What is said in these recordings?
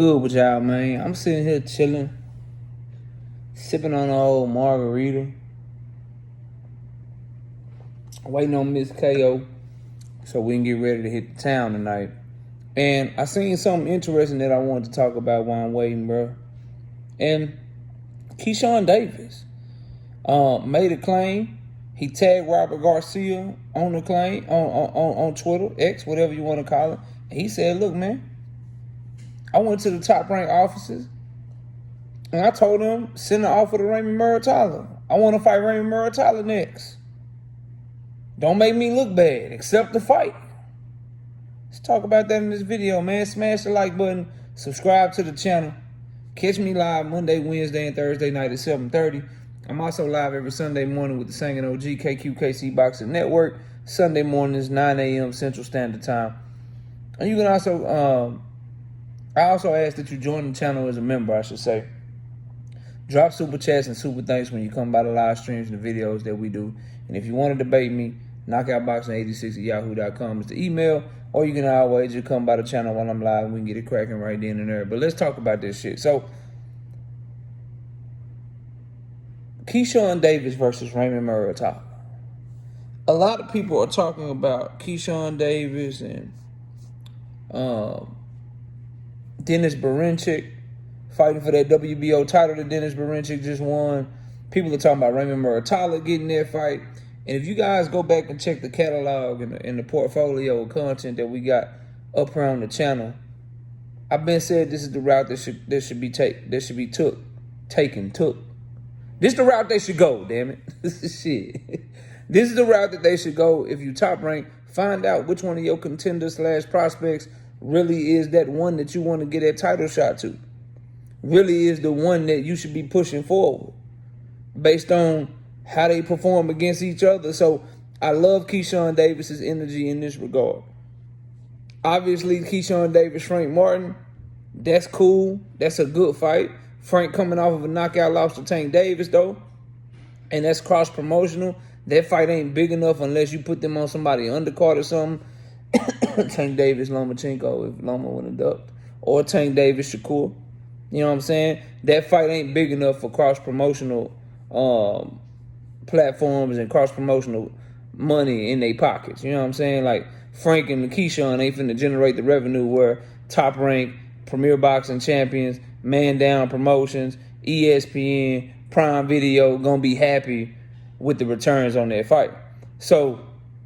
good with y'all, man? I'm sitting here chilling, sipping on an old margarita, waiting on Miss KO so we can get ready to hit the town tonight. And I seen something interesting that I wanted to talk about while I'm waiting, bro. And Keyshawn Davis made a claim. He tagged Robert Garcia on the claim on Twitter, X, whatever you want to call it. And he said, look, man, I went to the top-ranked offices, and I told them, send an offer to Raymond Muratalla. I want to fight Raymond Muratalla next. Don't make me look bad. Accept the fight. Let's talk about that in this video, man. Smash the like button. Subscribe to the channel. Catch me live Monday, Wednesday, and Thursday night at 7:30. I'm also live every Sunday morning with the Singing OG KQKC Boxing Network. Sunday mornings, 9 a.m. Central Standard Time. And you can also... I also ask that you join the channel as a member, I should say. Drop super chats and super thanks when you come by the live streams and the videos that we do. And if you want to debate me, knockoutboxing86@yahoo.com is the email. Or you can always just come by the channel while I'm live and we can get it cracking right then and there. But let's talk about this shit. So, Keyshawn Davis versus Raymond Muratalla. A lot of people are talking about Keyshawn Davis and Dennis Berinchik fighting for that WBO title that Dennis Berinchik just won. People are talking about Raymond Muratalla getting their fight. And if you guys go back and check the catalog and the portfolio of content that we got up here on the channel, I've been said this is the route that should be taken. This is the route they should go, damn it. Shit. This is the route that they should go if you top rank. Find out which one of your contenders / prospects really is that one that you want to get that title shot to. Really is the one that you should be pushing forward based on how they perform against each other. So I love Keyshawn Davis's energy in this regard. Obviously, Keyshawn Davis, Frank Martin, that's cool. That's a good fight. Frank coming off of a knockout loss to Tank Davis, though, and that's cross-promotional. That fight ain't big enough unless you put them on somebody undercard or something. Tank Davis, Lomachenko, if Loma would have ducked. Or Tank Davis, Shakur. You know what I'm saying? That fight ain't big enough for cross-promotional platforms and cross-promotional money in their pockets. You know what I'm saying? Like, Frank and Keyshawn ain't finna generate the revenue where Top Rank, Premier Boxing Champions, Man Down Promotions, ESPN, Prime Video gonna be happy with the returns on their fight. So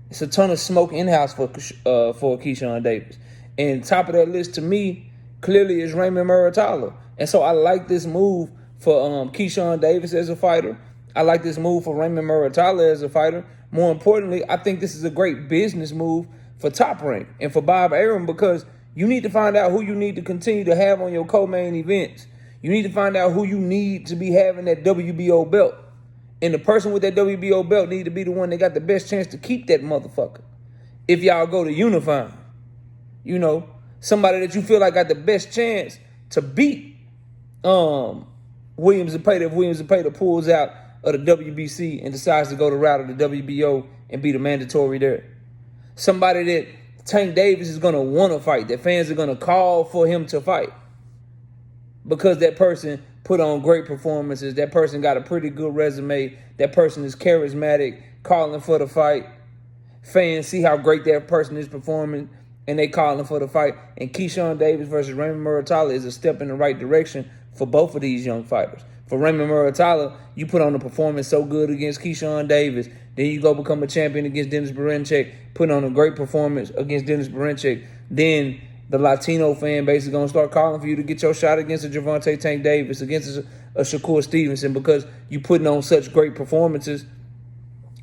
it's a ton of smoke in-house for Keyshawn Davis. And top of that list to me clearly is Raymond Muratalla. And so I like this move for Keyshawn Davis as a fighter. I like this move for Raymond Muratalla as a fighter. More importantly, I think this is a great business move for Top Rank and for Bob Arum, because you need to find out who you need to continue to have on your co-main events. You need to find out who you need to be having that WBO belt. And the person with that WBO belt need to be the one that got the best chance to keep that motherfucker. If y'all go to unifying, you know, somebody that you feel like got the best chance to beat Williams Zepeda if Williams Zepeda pulls out of the WBC and decides to go the route of the WBO and be the mandatory there. Somebody that Tank Davis is going to want to fight, that fans are going to call for him to fight because that person put on great performances, that person got a pretty good resume, that person is charismatic, calling for the fight. Fans see how great that person is performing, and they calling for the fight. And Keyshawn Davis versus Raymond Muratalla is a step in the right direction for both of these young fighters. For Raymond Muratalla, you put on a performance so good against Keyshawn Davis, then you go become a champion against Dennis Berinchik, put on a great performance against Dennis Berinchik, then the Latino fan base is going to start calling for you to get your shot against a Gervonta Tank Davis, against a Shakur Stevenson, because you putting on such great performances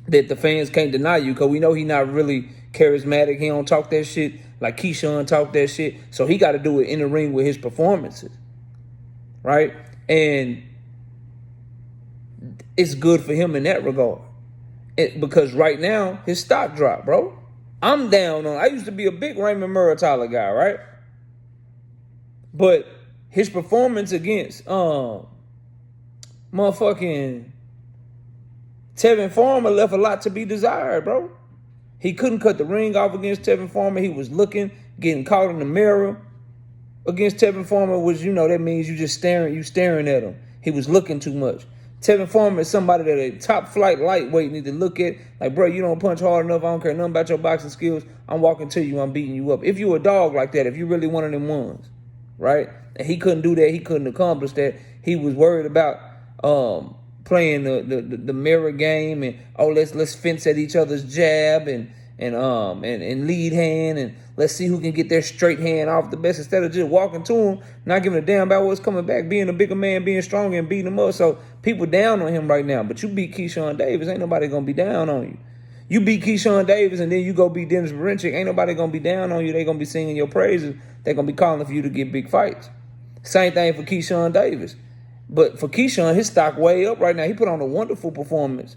that the fans can't deny you, because we know he's not really charismatic. He don't talk that shit like Keyshawn talk that shit. So he got to do it in the ring with his performances, right? And it's good for him in that regard. Because right now, his stock dropped, bro. I'm down on. I used to be a big Raymond Muratalla guy, right? But his performance against motherfucking Tevin Farmer left a lot to be desired, bro. He couldn't cut the ring off against Tevin Farmer. He was looking, getting caught in the mirror. against Tevin Farmer was, that means you staring at him. He was looking too much. Tevin Farmer is somebody that a top flight lightweight need to look at. Like, bro, you don't punch hard enough. I don't care nothing about your boxing skills. I'm walking to you. I'm beating you up. If you a dog like that, if you really one of them ones, right? And he couldn't do that. He couldn't accomplish that. He was worried about playing the mirror game and let's fence at each other's jab and lead hand, and let's see who can get their straight hand off the best instead of just walking to him, not giving a damn about what's coming back, being a bigger man, being stronger and beating him up. So people down on him right now, but you beat Keyshawn Davis, ain't nobody gonna be down on you. You beat Keyshawn Davis and then you go beat Dennis Berinchik, ain't nobody gonna be down on you. They gonna be singing your praises. They gonna be calling for you to get big fights. Same thing for Keyshawn Davis. But for Keyshawn, his stock way up right now. He put on a wonderful performance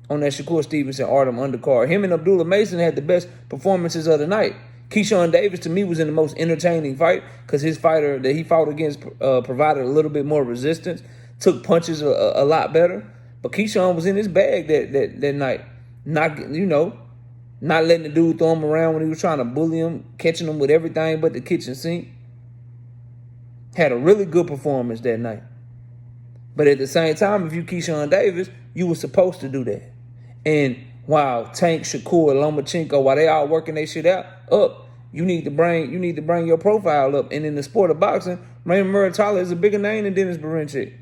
on that Shakur Stevenson Artem undercard. Him and Abdullah Mason had the best performances of the night. Keyshawn Davis, to me, was in the most entertaining fight because his fighter that he fought against provided a little bit more resistance, took punches a lot better. But Keyshawn was in his bag that night. Not letting the dude throw him around when he was trying to bully him, catching him with everything but the kitchen sink. Had a really good performance that night. But at the same time, if you Keyshawn Davis, you were supposed to do that. And while Tank, Shakur, Lomachenko, while they all working their shit up, you need to bring your profile up. And in the sport of boxing, Raymond Muratalla is a bigger name than Dennis Berinchik.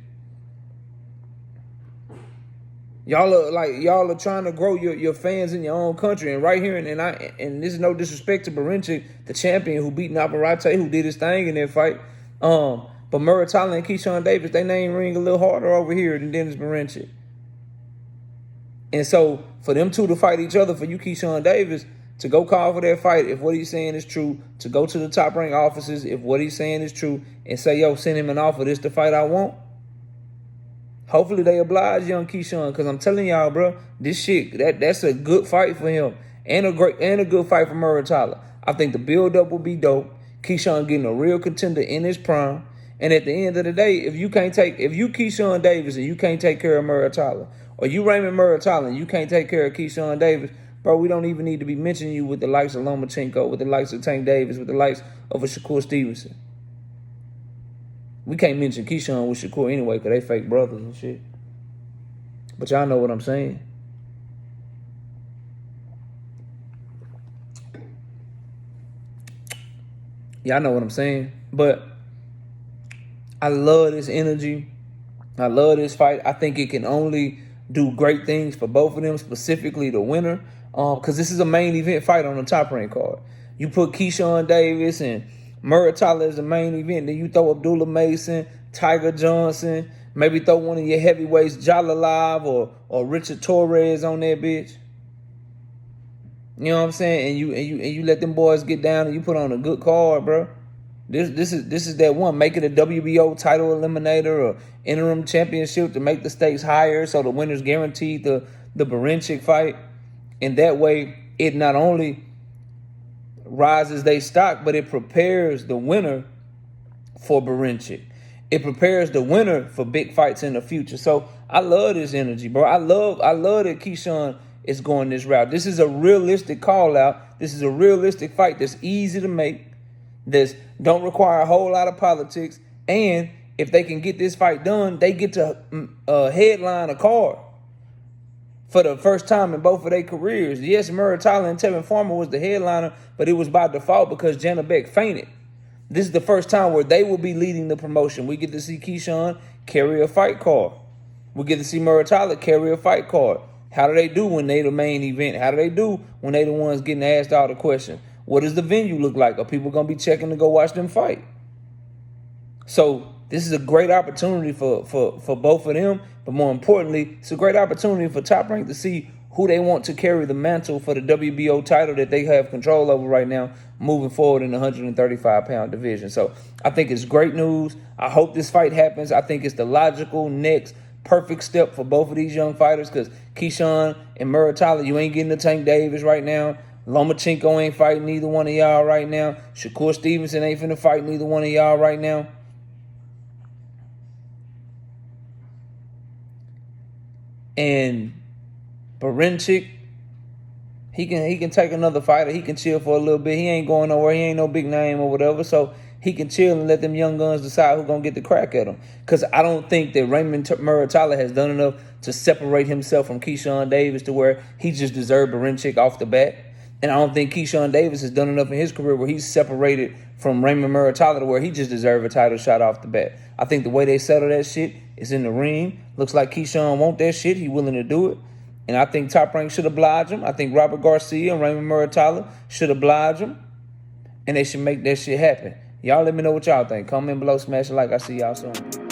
Y'all are trying to grow your fans in your own country, and right here, and this is no disrespect to Berinchik, the champion who beat Navarrete, who did his thing in that fight. But Muratalla and Keyshawn Davis, they name ring a little harder over here than Dennis Berinchik. And so for them two to fight each other, for you, Keyshawn Davis, to go call for that fight, if what he's saying is true, to go to the top rank offices, if what he's saying is true, and say, yo, send him an offer, this the fight I want. Hopefully they oblige young Keyshawn, because I'm telling y'all, bro, this shit, that's a good fight for him, and a good fight for Muratalla. I think the build-up will be dope. Keyshawn getting a real contender in his prime. And at the end of the day, if you Keyshawn Davis and you can't take care of Muratalla, or you Raymond Muratalla and you can't take care of Keyshawn Davis, bro, we don't even need to be mentioning you with the likes of Lomachenko, with the likes of Tank Davis, with the likes of a Shakur Stevenson. We can't mention Keyshawn with Shakur anyway, because they fake brothers and shit. But y'all know what I'm saying. Y'all know what I'm saying. But I love this energy. I love this fight. I think it can only do great things for both of them, specifically the winner, because this is a main event fight on the top rank card. You put Keyshawn Davis and Muratalla as the main event, then you throw Abdullah Mason, Tiger Johnson, maybe throw one of your heavyweights, Jalalav or Richard Torres on that bitch. You know what I'm saying? And you let them boys get down and you put on a good card, bro. This is that one. Make it a WBO title eliminator or interim championship to make the stakes higher so the winner's guaranteed the Berinchik fight. And that way, it not only rises their stock, but it prepares the winner for Berinchik. It prepares the winner for big fights in the future. So I love this energy, bro. I love that Keyshawn is going this route. This is a realistic call out. This is a realistic fight that's easy to make. This don't require a whole lot of politics, and if they can get this fight done, they get to headline a card for the first time in both of their careers. Yes, Muratalla and Tevin Farmer was the headliner, but it was by default because Jana Beck fainted. This is the first time where they will be leading the promotion. We get to see Keyshawn carry a fight card. We get to see Muratalla carry a fight card. How do they do when they the main event? How do they do when they the ones getting asked all the questions? What does the venue look like? Are people going to be checking to go watch them fight? So this is a great opportunity for both of them. But more importantly, it's a great opportunity for Top Rank to see who they want to carry the mantle for the WBO title that they have control over right now, moving forward in the 135-pound division. So I think it's great news. I hope this fight happens. I think it's the logical next perfect step for both of these young fighters, because Keyshawn and Muratalla, you ain't getting the Tank Davis right now. Lomachenko ain't fighting neither one of y'all right now. Shakur Stevenson ain't finna fight neither one of y'all right now. And Berinchik, he can take another fighter. He can chill for a little bit. He ain't going nowhere. He ain't no big name or whatever. So he can chill and let them young guns decide who's going to get the crack at him. Because I don't think that Raymond Muratalla has done enough to separate himself from Keyshawn Davis to where he just deserved a rim check off the bat. And I don't think Keyshawn Davis has done enough in his career where he's separated from Raymond Muratalla to where he just deserved a title shot off the bat. I think the way they settle that shit is in the ring. Looks like Keyshawn want that shit. He willing to do it. And I think Top Rank should oblige him. I think Robert Garcia and Raymond Muratalla should oblige him. And they should make that shit happen. Y'all let me know what y'all think. Comment below, smash a like. I see y'all soon.